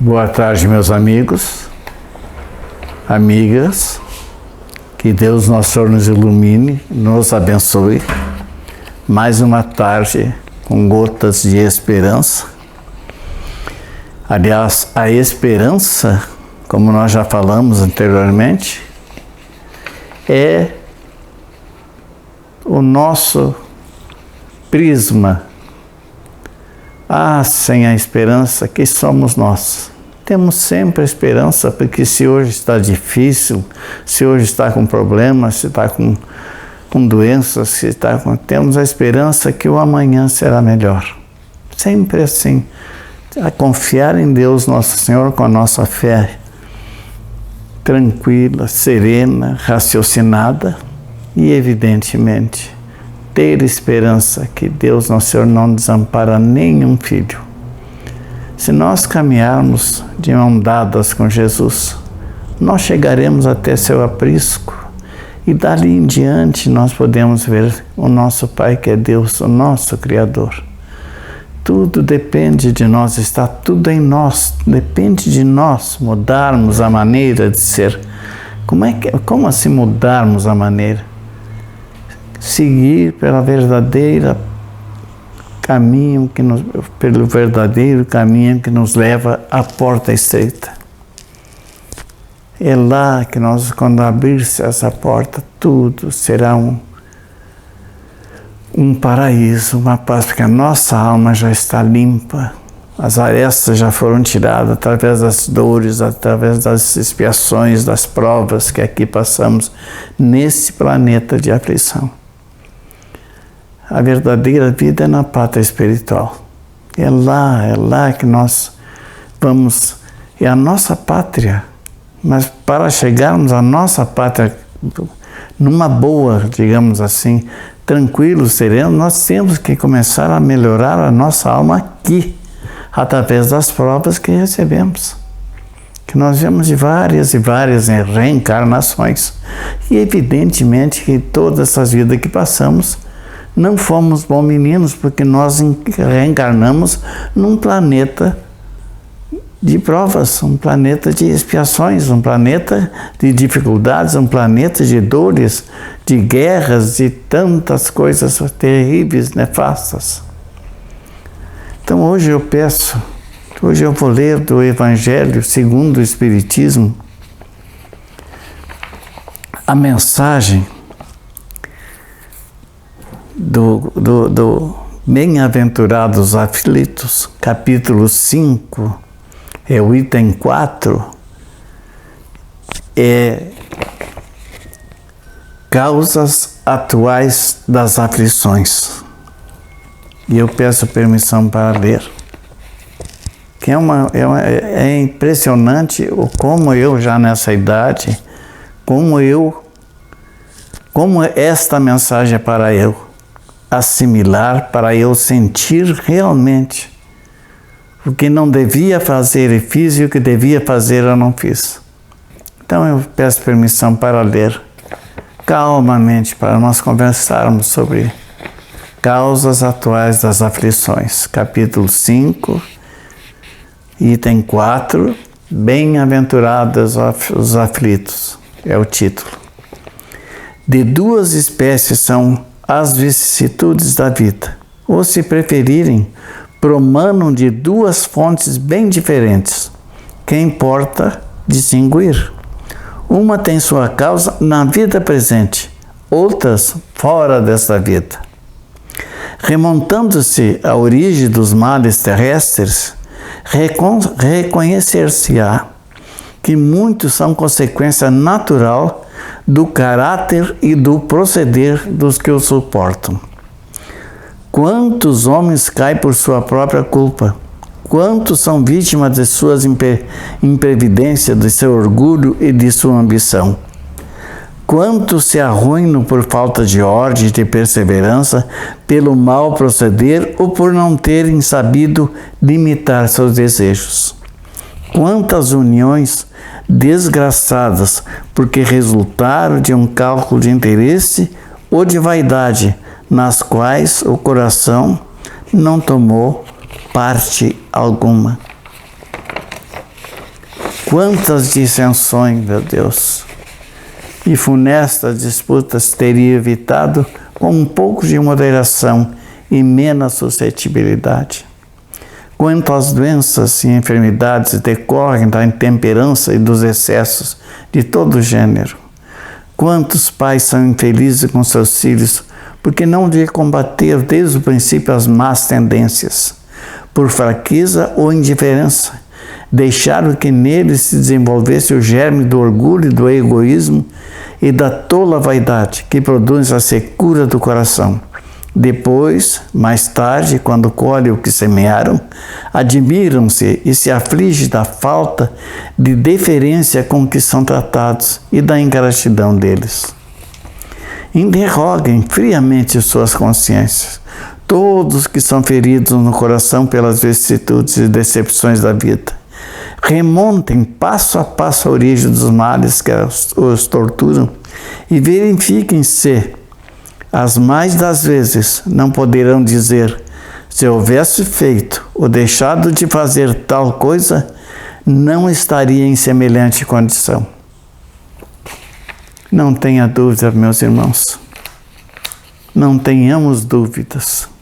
Boa tarde, meus amigos, amigas. Que Deus nosso Senhor nos ilumine, nos abençoe. Mais uma tarde com gotas de esperança. Aliás, a esperança, como nós já falamos anteriormente, é o nosso prisma. Sem a esperança, que somos nós? Temos sempre a esperança, porque se hoje está difícil, se hoje está com problemas, se está com doenças, temos a esperança que o amanhã será melhor. Sempre assim, a confiar em Deus Nosso Senhor com a nossa fé tranquila, serena, raciocinada e, evidentemente, ter esperança que Deus Nosso Senhor não desampara nenhum filho. Se nós caminharmos de mãos dadas com Jesus, nós chegaremos até seu aprisco e dali em diante nós podemos ver o nosso Pai, que é Deus, o nosso Criador. Tudo depende de nós, está tudo em nós, depende de nós mudarmos a maneira de ser. Como assim mudarmos a maneira? Seguir pelo verdadeiro caminho que nos leva à porta estreita. É lá que quando abrir-se essa porta, tudo será um paraíso, uma paz, porque a nossa alma já está limpa, as arestas já foram tiradas através das dores, através das expiações, das provas que aqui passamos nesse planeta de aflição. A verdadeira vida é na pátria espiritual. É lá que nós vamos, é a nossa pátria. Mas para chegarmos à nossa pátria, numa boa, digamos assim, tranquilo, sereno, nós temos que começar a melhorar a nossa alma aqui, através das provas que recebemos. Que nós vemos de várias e várias reencarnações. E evidentemente que todas essas vidas que passamos, não fomos bons meninos, porque nós reencarnamos num planeta de provas, um planeta de expiações, um planeta de dificuldades, um planeta de dores, de guerras, de tantas coisas terríveis, nefastas. Então hoje eu vou ler do Evangelho segundo o Espiritismo, a mensagem do Bem-aventurados aflitos, capítulo 5, é o item 4, é causas atuais das aflições. E eu peço permissão para ler. Que é impressionante como eu já nessa idade, como esta mensagem é para eu assimilar, para eu sentir realmente o que não devia fazer e fiz, e o que devia fazer eu não fiz. Então eu peço permissão para ler calmamente, para nós conversarmos sobre causas atuais das aflições. Capítulo 5, item 4, Bem-aventurados os aflitos, é o título. De duas espécies são as vicissitudes da vida, ou, se preferirem, promanam de duas fontes bem diferentes, que importa distinguir. Uma tem sua causa na vida presente, outras fora desta vida. Remontando-se à origem dos males terrestres, reconhecer-se-á que muitos são consequência natural do caráter e do proceder dos que o suportam. Quantos homens caem por sua própria culpa? Quantos são vítimas de suas imprevidências, de seu orgulho e de sua ambição? Quantos se arruinam por falta de ordem e de perseverança, pelo mau proceder ou por não terem sabido limitar seus desejos? Quantas uniões desgraçadas porque resultaram de um cálculo de interesse ou de vaidade, nas quais o coração não tomou parte alguma. Quantas dissensões, meu Deus, e funestas disputas teria evitado com um pouco de moderação e menos suscetibilidade. Quantas doenças e enfermidades decorrem da intemperança e dos excessos de todo gênero. Quantos pais são infelizes com seus filhos porque não lhe combater desde o princípio as más tendências, por fraqueza ou indiferença, deixaram que neles se desenvolvesse o germe do orgulho, do egoísmo e da tola vaidade que produz a secura do coração. Depois, mais tarde, quando colhem o que semearam, admiram-se e se afligem da falta de deferência com que são tratados e da ingratidão deles. Interroguem friamente suas consciências. Todos que são feridos no coração pelas vicissitudes e decepções da vida, remontem passo a passo a origem dos males que os torturam e verifiquem se, as mais das vezes, não poderão dizer: se houvesse feito ou deixado de fazer tal coisa, não estaria em semelhante condição. Não tenha dúvida, meus irmãos. Não tenhamos dúvidas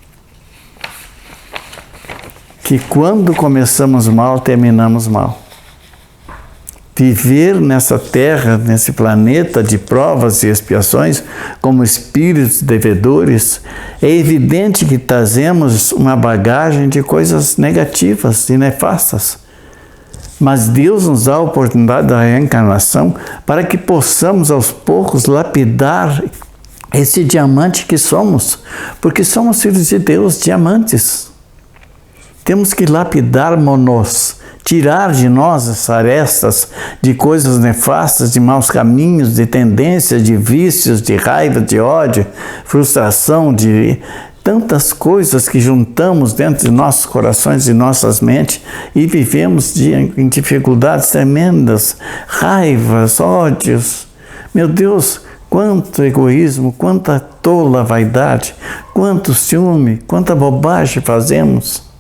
que quando começamos mal, terminamos mal. Viver nessa terra, nesse planeta de provas e expiações, como espíritos devedores, é evidente que trazemos uma bagagem de coisas negativas e nefastas. Mas Deus nos dá a oportunidade da reencarnação para que possamos aos poucos lapidar esse diamante que somos, porque somos filhos de Deus, diamantes. Temos que lapidar-nos, tirar de nós as arestas de coisas nefastas, de maus caminhos, de tendências, de vícios, de raiva, de ódio, frustração, de tantas coisas que juntamos dentro de nossos corações e nossas mentes e vivemos em dificuldades tremendas, raivas, ódios. Meu Deus, quanto egoísmo, quanta tola vaidade, quanto ciúme, quanta bobagem fazemos.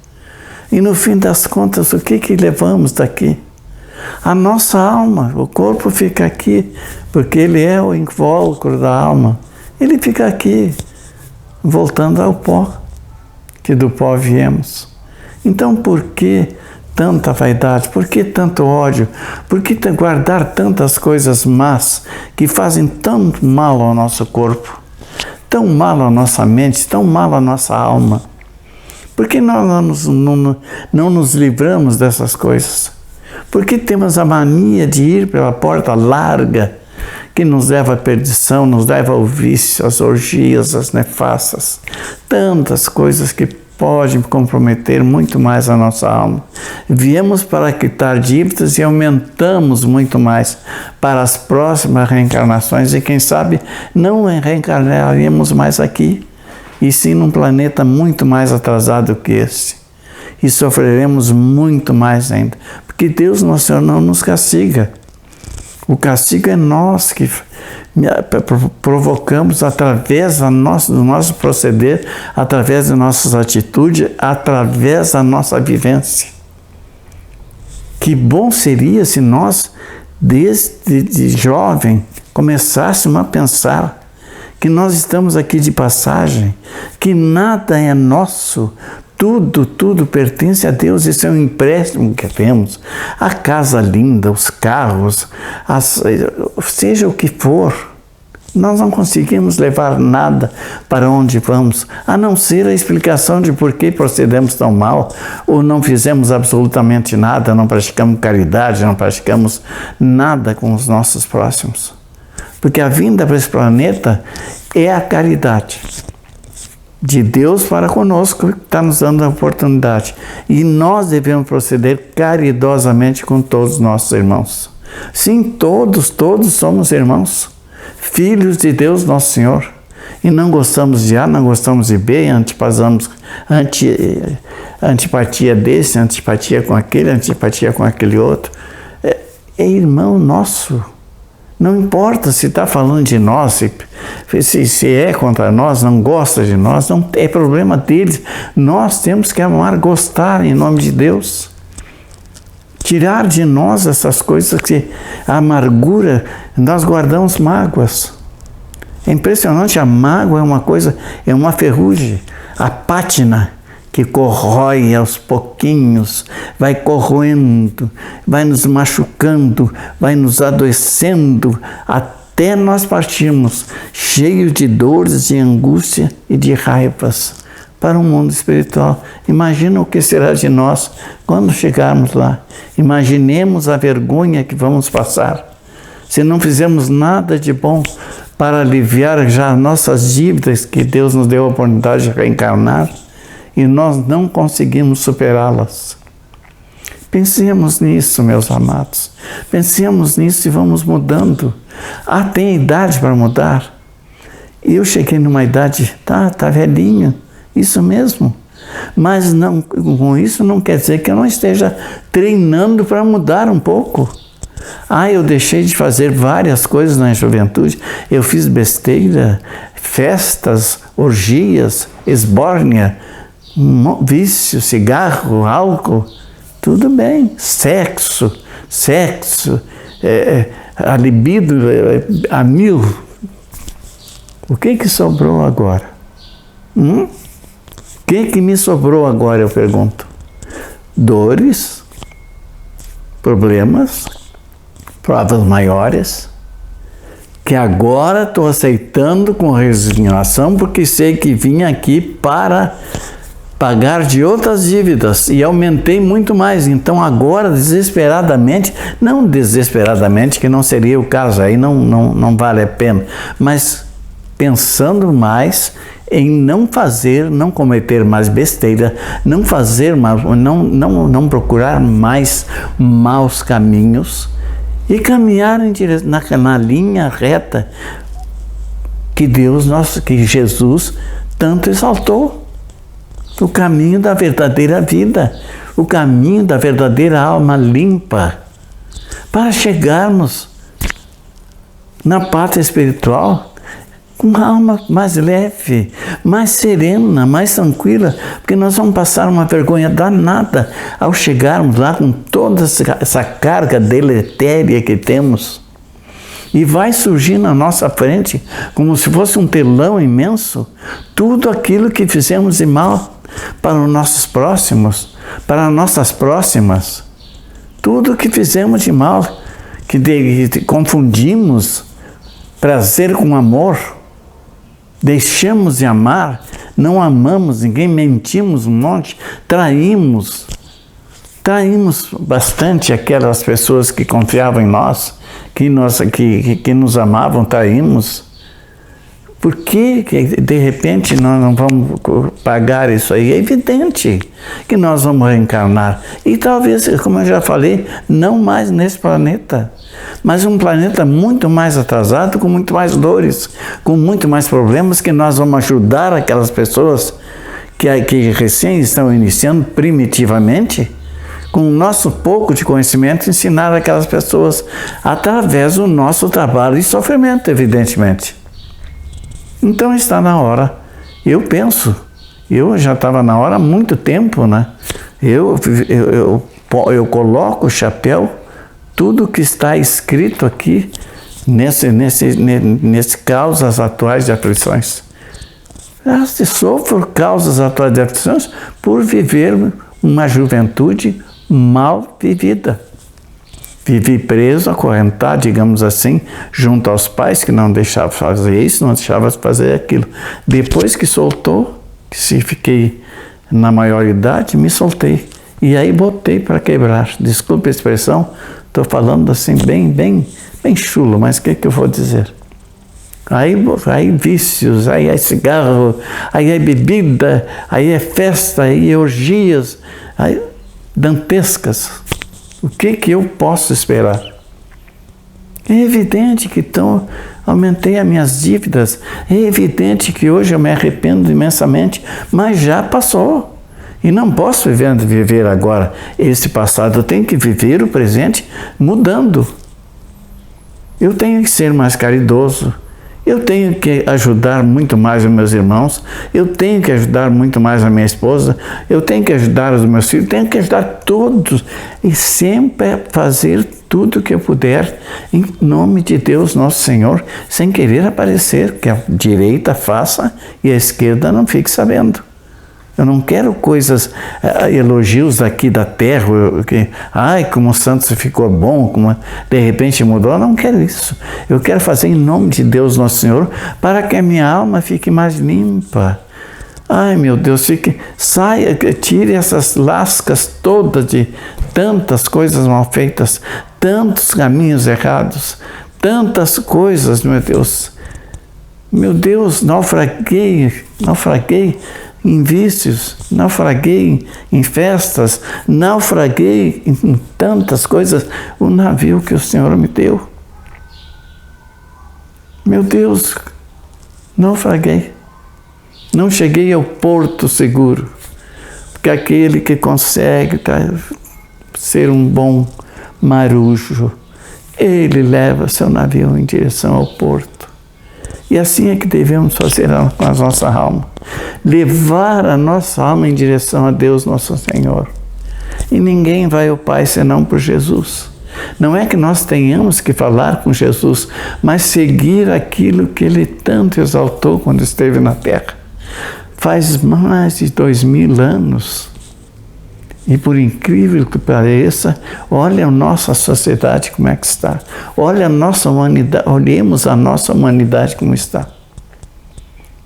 E no fim das contas, o que levamos daqui? A nossa alma, o corpo fica aqui, porque ele é o invólucro da alma. Ele fica aqui, voltando ao pó, que do pó viemos. Então, por que tanta vaidade? Por que tanto ódio? Por que guardar tantas coisas más que fazem tão mal ao nosso corpo, tão mal à nossa mente, tão mal à nossa alma? Por que nós não nos livramos dessas coisas? Por que temos a mania de ir pela porta larga que nos leva à perdição, nos leva ao vício, às orgias, às nefastas? Tantas coisas que podem comprometer muito mais a nossa alma. Viemos para quitar dívidas e aumentamos muito mais para as próximas reencarnações e quem sabe não reencarnaremos mais aqui, e sim num planeta muito mais atrasado que esse. E sofreremos muito mais ainda, porque Deus, nosso Senhor, não nos castiga. O castigo é nós que provocamos através do nosso proceder, através de nossas atitudes, através da nossa vivência. Que bom seria se nós, desde jovem, começássemos a pensar que nós estamos aqui de passagem, que nada é nosso, tudo pertence a Deus, isso é um empréstimo que temos. A casa linda, os carros, seja o que for, nós não conseguimos levar nada para onde vamos, a não ser a explicação de por que procedemos tão mal, ou não fizemos absolutamente nada, não praticamos caridade, não praticamos nada com os nossos próximos. Porque a vinda para esse planeta é a caridade de Deus para conosco, que está nos dando a oportunidade. E nós devemos proceder caridosamente com todos os nossos irmãos. Sim, todos somos irmãos, filhos de Deus, nosso Senhor. E não gostamos de A, não gostamos de B, antipatia desse, antipatia com aquele outro. É irmão nosso. Não importa se está falando de nós, se é contra nós, não gosta de nós, não é problema deles. Nós temos que amar, gostar em nome de Deus. Tirar de nós essas coisas que a amargura, nós guardamos mágoas. É impressionante, a mágoa é uma coisa, é uma ferrugem, a pátina que corrói aos pouquinhos, vai corroendo, vai nos machucando, vai nos adoecendo, até nós partirmos cheios de dores, de angústia e de raivas para o mundo espiritual. Imagina o que será de nós quando chegarmos lá. Imaginemos a vergonha que vamos passar. Se não fizermos nada de bom para aliviar já nossas dívidas que Deus nos deu a oportunidade de reencarnar e nós não conseguimos superá-las. Pensemos nisso, meus amados. Pensemos nisso e vamos mudando. Tem idade para mudar. Eu cheguei numa idade, tá velhinho. Isso mesmo. Mas não, com isso não quer dizer que eu não esteja treinando para mudar um pouco. Eu deixei de fazer várias coisas na juventude. Eu fiz besteira, festas, orgias, esbórnia, vício, cigarro, álcool. Tudo bem. Sexo, a libido a mil. O que sobrou agora? O que me sobrou agora, eu pergunto? Dores, problemas, provas maiores, que agora estou aceitando com resignação, porque sei que vim aqui para pagar de outras dívidas e aumentei muito mais. Então agora, desesperadamente, não desesperadamente, que não seria o caso, aí não vale a pena, mas pensando mais em não cometer mais besteira, não procurar mais maus caminhos e caminhar na linha reta que que Jesus tanto exaltou. O caminho da verdadeira vida, o caminho da verdadeira alma limpa, para chegarmos na pátria espiritual com uma alma mais leve, mais serena, mais tranquila, porque nós vamos passar uma vergonha danada ao chegarmos lá com toda essa carga deletéria que temos. E vai surgir na nossa frente, como se fosse um telão imenso, tudo aquilo que fizemos de mal para os nossos próximos, para as nossas próximas. Tudo que fizemos de mal, que confundimos prazer com amor, deixamos de amar, não amamos ninguém, mentimos um monte, traímos bastante aquelas pessoas que confiavam em nós, que nos amavam, traímos. Por que de repente nós não vamos pagar isso aí? É evidente que nós vamos reencarnar. E talvez, como eu já falei, não mais nesse planeta, mas um planeta muito mais atrasado, com muito mais dores, com muito mais problemas, que nós vamos ajudar aquelas pessoas que recém estão iniciando primitivamente, com o nosso pouco de conhecimento, ensinar aquelas pessoas através do nosso trabalho e sofrimento, evidentemente. Então está na hora. Eu já estava na hora há muito tempo, né? Eu coloco o chapéu, tudo que está escrito aqui, nesse causas atuais de aflições. Se sofro causas atuais de aflições por viver uma juventude mal vivida. Vivi preso, acorrentado, digamos assim, junto aos pais que não deixavam fazer isso, não deixavam fazer aquilo. Depois que soltou, se fiquei na maioridade, me soltei. E aí botei para quebrar. Desculpe a expressão, estou falando assim bem chulo, mas o que eu vou dizer? Aí vícios, aí é cigarro, aí é bebida, aí é festa, aí é orgias, aí dantescas. O que eu posso esperar? É evidente que aumentei as minhas dívidas, é evidente que hoje eu me arrependo imensamente, mas já passou. E não posso viver agora esse passado, eu tenho que viver o presente mudando. Eu tenho que ser mais caridoso, Eu tenho que ajudar muito mais os meus irmãos, eu tenho que ajudar muito mais a minha esposa, eu tenho que ajudar os meus filhos, tenho que ajudar todos e sempre fazer tudo o que eu puder em nome de Deus Nosso Senhor, sem querer aparecer, que a direita faça e a esquerda não fique sabendo. Eu não quero coisas, elogios daqui da terra, como o santo ficou bom, como de repente mudou. Eu não quero isso. Eu quero fazer em nome de Deus Nosso Senhor, para que a minha alma fique mais limpa. Ai, meu Deus, saia, tire essas lascas todas de tantas coisas mal feitas, tantos caminhos errados, tantas coisas, meu Deus. Meu Deus, naufraguei em vícios, naufraguei em festas, naufraguei em tantas coisas, o navio que o Senhor me deu. Meu Deus, naufraguei. Não cheguei ao porto seguro, porque aquele que consegue ser um bom marujo, ele leva seu navio em direção ao porto. E assim é que devemos fazer com a nossa alma. Levar a nossa alma em direção a Deus Nosso Senhor. E ninguém vai ao Pai senão por Jesus. Não é que nós tenhamos que falar com Jesus, mas seguir aquilo que Ele tanto exaltou quando esteve na terra. Faz mais de 2000 anos. E por incrível que pareça, olha a nossa sociedade como é que está. Olha a nossa humanidade, olhemos a nossa humanidade como está.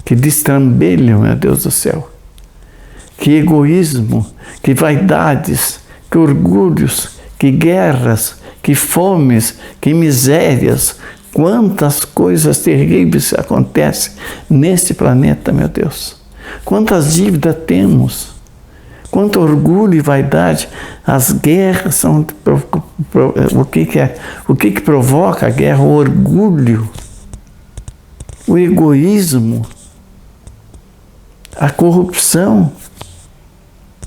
Que destrambelho, meu Deus do céu. Que egoísmo, que vaidades, que orgulhos, que guerras, que fomes, que misérias. Quantas coisas terríveis acontecem neste planeta, meu Deus. Quantas dívidas temos. Quanto orgulho e vaidade, as guerras são o que provoca a guerra? O orgulho, o egoísmo, a corrupção.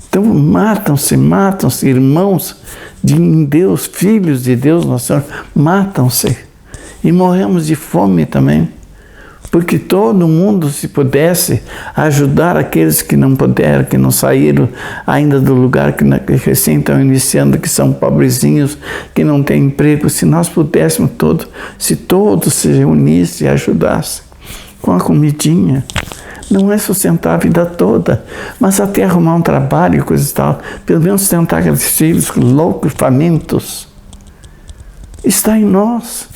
Então matam-se irmãos de Deus, filhos de Deus, Nosso Senhor, matam-se e morremos de fome também. Porque todo mundo, se pudesse ajudar aqueles que não puderam, que não saíram ainda do lugar, que recém estão iniciando, que são pobrezinhos, que não têm emprego, se nós pudéssemos se todos se reunissem e ajudassem com a comidinha, não é sustentar a vida toda, mas até arrumar um trabalho e coisa e tal, pelo menos tentar aqueles filhos loucos, famintos, está em nós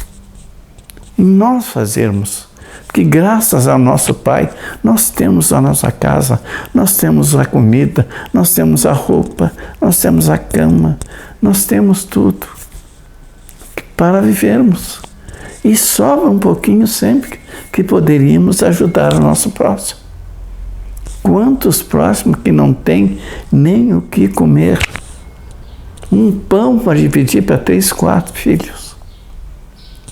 fazermos. Que graças ao nosso Pai, nós temos a nossa casa, nós temos a comida, nós temos a roupa, nós temos a cama, nós temos tudo para vivermos. E sobra um pouquinho sempre que poderíamos ajudar o nosso próximo. Quantos próximos que não têm nem o que comer? Um pão para dividir para 3, 4 filhos.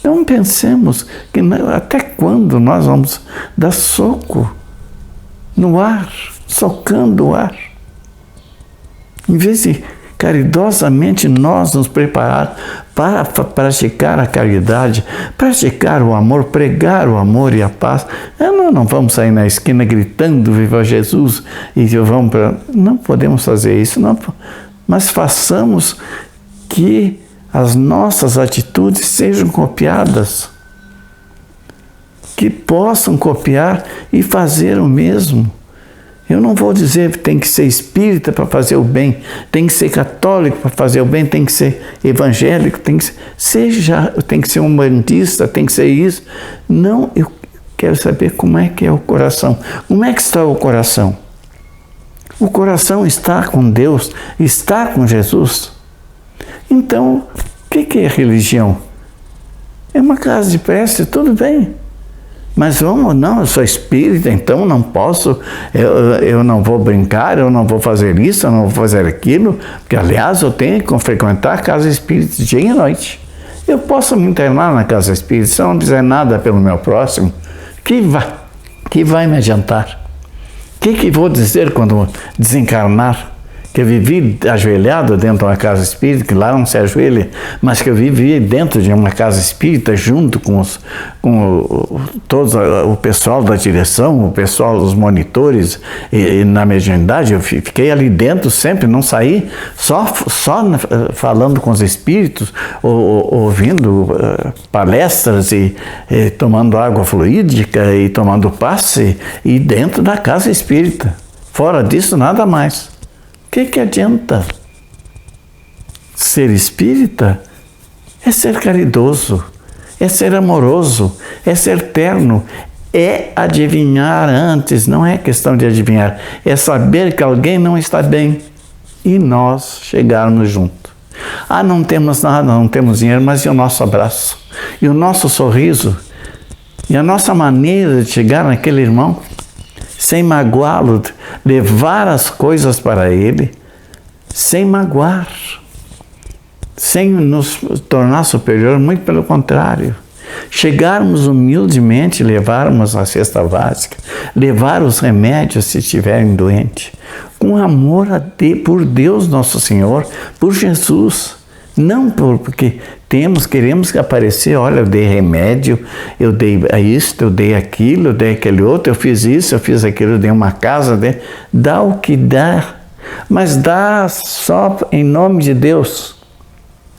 Então pensemos que até quando nós vamos dar soco no ar, socando o ar. Em vez de caridosamente nós nos preparar para praticar a caridade, praticar o amor, pregar o amor e a paz. Não vamos sair na esquina gritando Viva Jesus e vamos para... Não podemos fazer isso, não. Mas façamos que as nossas atitudes sejam copiadas, que possam copiar e fazer o mesmo. Eu não vou dizer que tem que ser espírita para fazer o bem, tem que ser católico para fazer o bem, tem que ser evangélico, tem que ser um bandista, tem que ser isso. Não, eu quero saber como é que é o coração. Como é que está o coração? O coração está com Deus, está com Jesus. Então, o que é religião? É uma casa de prece, tudo bem. Mas eu sou espírita, então não posso, eu não vou brincar, eu não vou fazer isso, eu não vou fazer aquilo, porque, aliás, eu tenho que frequentar a casa espírita dia e noite. Eu posso me internar na casa espírita, se eu não dizer nada pelo meu próximo, que vai me adiantar? O que vou dizer quando desencarnar? que eu vivi ajoelhado dentro de uma casa espírita, que lá não se ajoelha, mas que eu vivi dentro de uma casa espírita junto com todo o pessoal da direção, o pessoal dos monitores e na mediunidade, eu fiquei ali dentro sempre, não saí, só falando com os espíritos, ouvindo palestras e tomando água fluídica e tomando passe e dentro da casa espírita. Fora disso, nada mais. O que adianta? Ser espírita é ser caridoso, é ser amoroso, é ser terno, é adivinhar antes, não é questão de adivinhar, é saber que alguém não está bem e nós chegarmos junto. Ah, não temos nada, não temos dinheiro, mas e o nosso abraço? E o nosso sorriso? E a nossa maneira de chegar naquele irmão? Sem magoá-lo, levar as coisas para ele, sem magoar, sem nos tornar superior, muito pelo contrário. Chegarmos humildemente, levarmos a cesta básica, levar os remédios se estiverem doentes, com amor por Deus Nosso Senhor, por Jesus. Não porque queremos aparecer, olha, eu dei remédio, eu dei isto, eu dei aquilo, eu dei aquele outro, eu fiz isso, eu fiz aquilo, eu dei uma casa, dá o que dá, mas dá só em nome de Deus.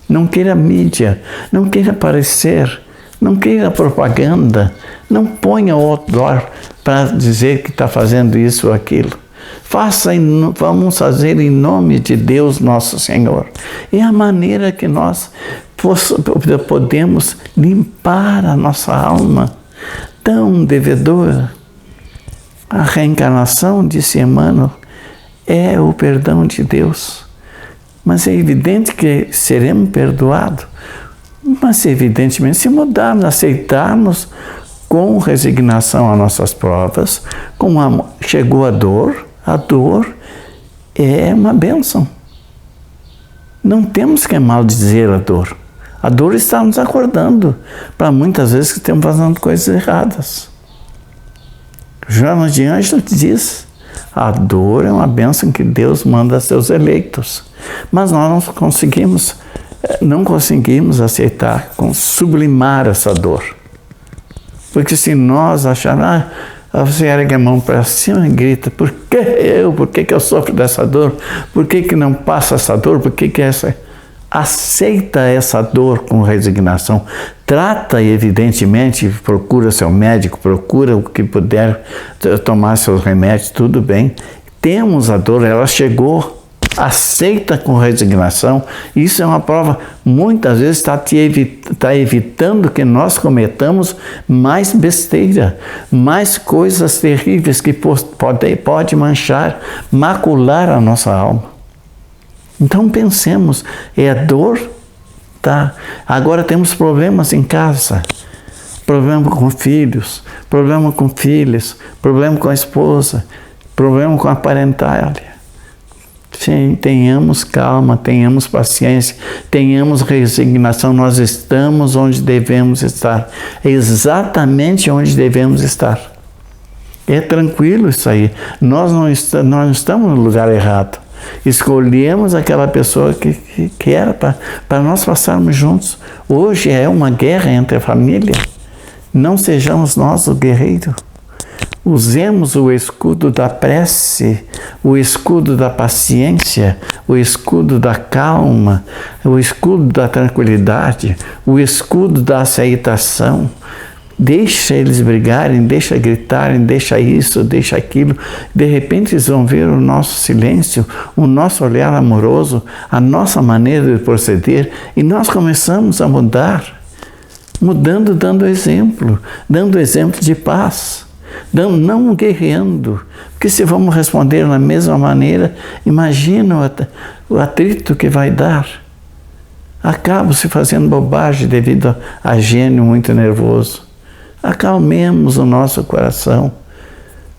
Não queira mídia, não queira aparecer, não queira propaganda, não ponha outdoor para dizer que está fazendo isso ou aquilo. Vamos fazer em nome de Deus Nosso Senhor. É a maneira que nós podemos limpar a nossa alma tão devedora. A reencarnação, disse Emmanuel, é o perdão de Deus. Mas é evidente que seremos perdoados. Mas evidentemente se mudarmos, aceitarmos com resignação as nossas provas, chegou a dor é uma bênção. Não temos que maldizer a dor. A dor está nos acordando para muitas vezes que estamos fazendo coisas erradas. Joana de Ângelo diz, a dor é uma bênção que Deus manda a seus eleitos. Mas nós não conseguimos aceitar, sublimar essa dor. Porque se nós acharmos, você ergue a mão para cima e grita, por que eu? Por que eu sofro dessa dor? Por que não passa essa dor? Por que essa... Aceita essa dor com resignação. Trata, evidentemente, procura seu médico, procura o que puder tomar seus remédios, tudo bem. Temos a dor, ela chegou. Aceita com resignação. Isso é uma prova, muitas vezes está evitando que nós cometamos mais besteira, mais coisas terríveis que pode manchar, macular a nossa alma. Então pensemos, é a dor, tá? Agora temos problemas em casa, problema com filhos, problema com filhas, problema com a esposa, problema com a parentalha. Sim, tenhamos calma, tenhamos paciência, tenhamos resignação, nós estamos onde devemos estar, exatamente onde devemos estar. É tranquilo isso aí, nós não estamos no lugar errado, escolhemos aquela pessoa que era para nós passarmos juntos. Hoje é uma guerra entre a família, não sejamos nós o guerreiro. Usemos o escudo da prece, o escudo da paciência, o escudo da calma, o escudo da tranquilidade, o escudo da aceitação. Deixa eles brigarem, deixa gritarem, deixa isso, deixa aquilo. De repente eles vão ver o nosso silêncio, o nosso olhar amoroso, a nossa maneira de proceder e nós começamos a mudar, mudando, dando exemplo de paz. Não guerreando, porque se vamos responder na mesma maneira, imagina o atrito que vai dar. Acabo se fazendo bobagem devido a gênio muito nervoso. Acalmemos o nosso coração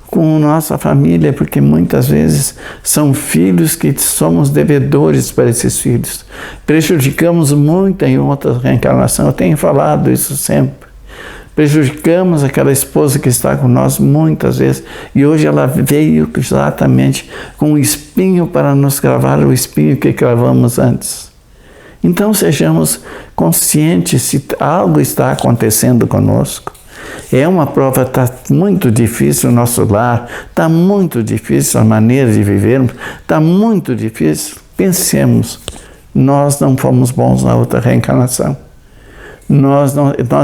com nossa família, porque muitas vezes são filhos que somos devedores para esses filhos. Prejudicamos muito em outras reencarnações, eu tenho falado isso sempre. prejudicamos aquela esposa que está com nós muitas vezes, e hoje ela veio exatamente com um espinho para nos cravar o espinho que cravamos antes. Então sejamos conscientes se algo está acontecendo conosco. É uma prova, está muito difícil o nosso lar, está muito difícil a maneira de vivermos, está muito difícil. Pensemos, nós não fomos bons na outra reencarnação. Nós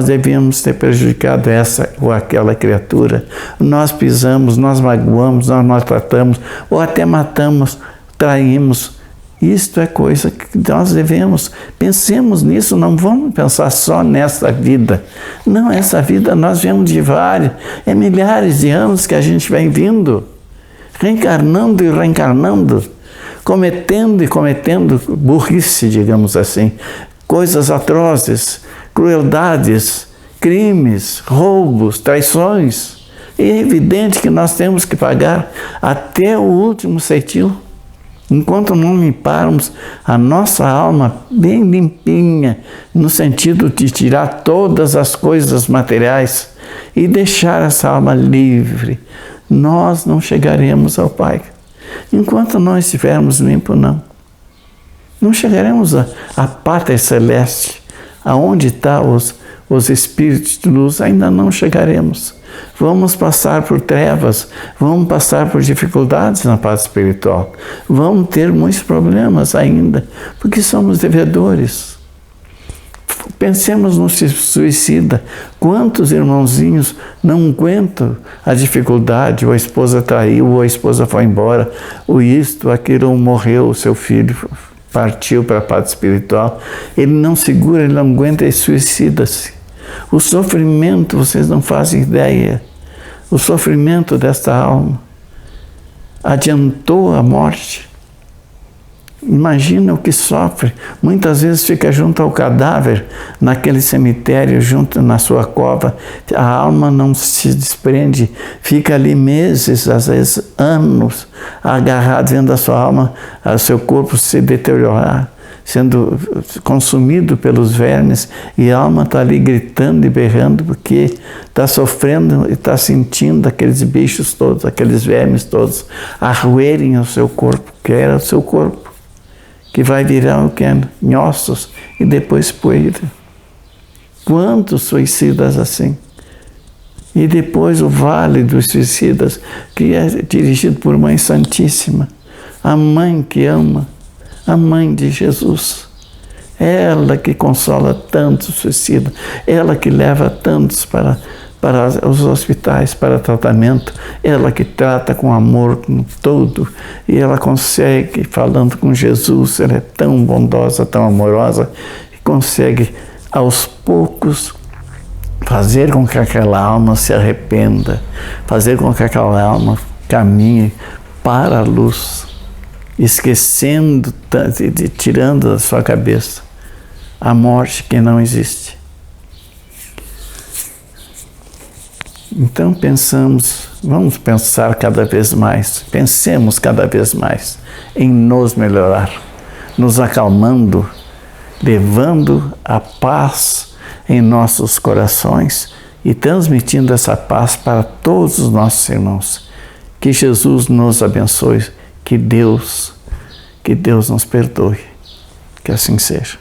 devíamos ter prejudicado essa ou aquela criatura. Nós pisamos, nós magoamos, nós maltratamos, ou até matamos, traímos. Isto é coisa que nós devemos, pensemos nisso, não vamos pensar só nessa vida. Não, essa vida nós vemos de vários, milhares de anos que a gente vem vindo, reencarnando e reencarnando, cometendo e cometendo burrice, digamos assim, coisas atrozes, crueldades, crimes, roubos, traições. E é evidente que nós temos que pagar até o último centil. Enquanto não limparmos a nossa alma bem limpinha, no sentido de tirar todas as coisas materiais e deixar essa alma livre, nós não chegaremos ao Pai. Enquanto não estivermos limpos, não. Não chegaremos à pátria celeste, aonde estão os espíritos de luz, ainda não chegaremos. Vamos passar por trevas, vamos passar por dificuldades na parte espiritual, vamos ter muitos problemas ainda, porque somos devedores. Pensemos no suicida. Quantos irmãozinhos não aguentam a dificuldade, ou a esposa traiu, ou a esposa foi embora, ou isto, aquilo, ou morreu, o seu filho partiu para a parte espiritual, ele não segura, ele não aguenta e suicida-se. O sofrimento, vocês não fazem ideia, o sofrimento desta alma adiantou a morte. Imagina o que sofre. Muitas vezes fica junto ao cadáver, naquele cemitério, junto na sua cova. A alma não se desprende, fica ali meses, às vezes anos, agarrado, vendo a sua alma, o seu corpo se deteriorar, sendo consumido pelos vermes, e a alma está ali gritando e berrando porque está sofrendo e está sentindo aqueles bichos todos, aqueles vermes todos, arroerem o seu corpo, que era o seu corpo, que vai virar o que? Em ossos e depois poeira. Quantos suicidas assim? E depois o Vale dos Suicidas, que é dirigido por Mãe Santíssima, a mãe que ama, a mãe de Jesus. Ela que consola tantos suicidas, ela que leva tantos para os hospitais, para tratamento, ela que trata com amor com tudo, e ela consegue, falando com Jesus, ela é tão bondosa, tão amorosa, e consegue, aos poucos, fazer com que aquela alma se arrependa, fazer com que aquela alma caminhe para a luz, esquecendo, tirando da sua cabeça a morte que não existe. Então vamos pensar cada vez mais, pensemos cada vez mais em nos melhorar, nos acalmando, levando a paz em nossos corações e transmitindo essa paz para todos os nossos irmãos. Que Jesus nos abençoe, que Deus nos perdoe, que assim seja.